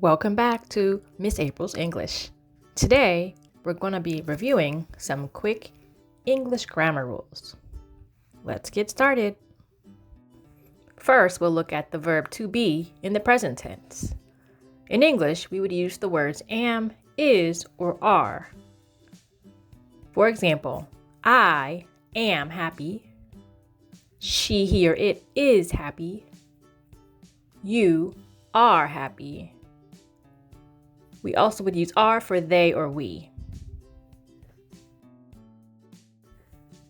Welcome back to Miss April's English. Today, we're going to be reviewing some quick English grammar rules. Let's get started. First, we'll look at the verb to be in the present tense. In English, we would use the words am, is, or are. For example, I am happy. She, he, or it is happy. You are happy. We also would use are for they or we.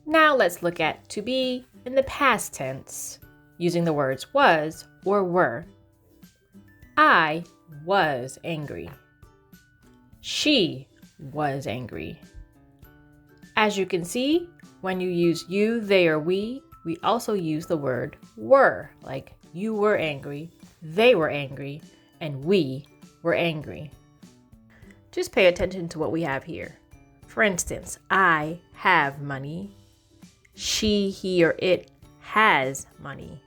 Now let's look at to be in the past tense, using the words was or were. I was angry. She was angry. As you can see, when you use you, they, or we also use the word were, like you were angry, they were angry, and we were angry. Just pay attention to what we have here. For instance, I have money. She, he, or it has money.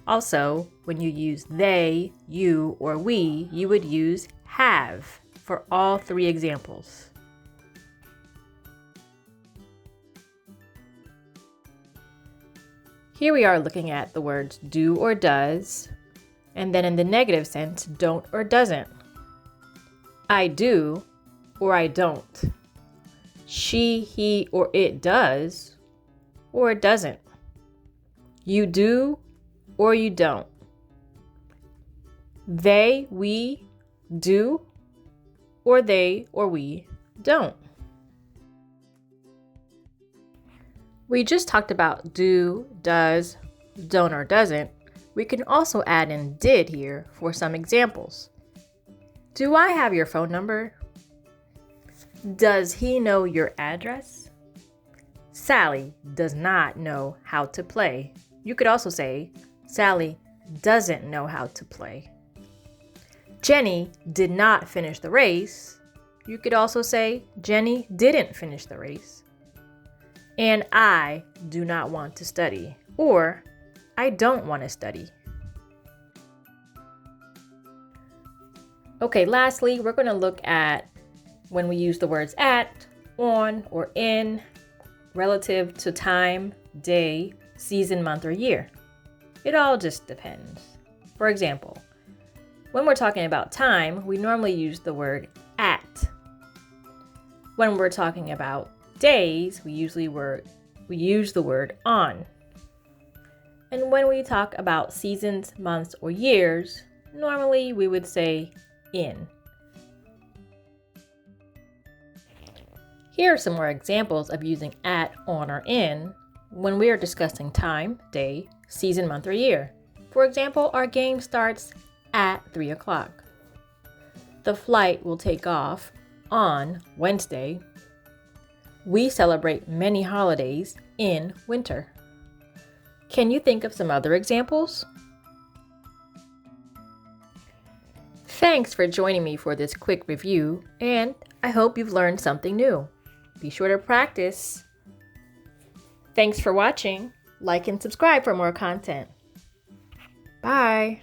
Also, when you use they, you, or we, you would use have for all three examples. Here we are looking at the words do or does, and then in the negative sense, don't or doesn't. I do or I don't. She, he, or it does or it doesn't. You do or you don't. They, we do or they or we don't. We just talked about do, does, don't, or doesn't. We can also add in did here for some examples. Do I have your phone number? Does he know your address? Sally does not know how to play. You could also say, Sally doesn't know how to play. Jenny did not finish the race. You could also say, Jenny didn't finish the race. And I do not want to study, or I don't want to study. Okay, lastly, we're going to look at when we use the words at, on, or in, relative to time, day, season, month, or year. It all just depends. For example, when we're talking about time, we normally use the word at. When we're talking about days, we use the word on. And when we talk about seasons, months, or years, normally we would say in. Here are some more examples of using at, on, or in when we are discussing time, day, season, month, or year. For example, our game starts at 3 o'clock. The flight will take off on Wednesday. We celebrate many holidays in winter. Can you think of some other examples? Thanks for joining me for this quick review, and I hope you've learned something new. Be sure to practice. Thanks for watching. Like and subscribe for more content. Bye.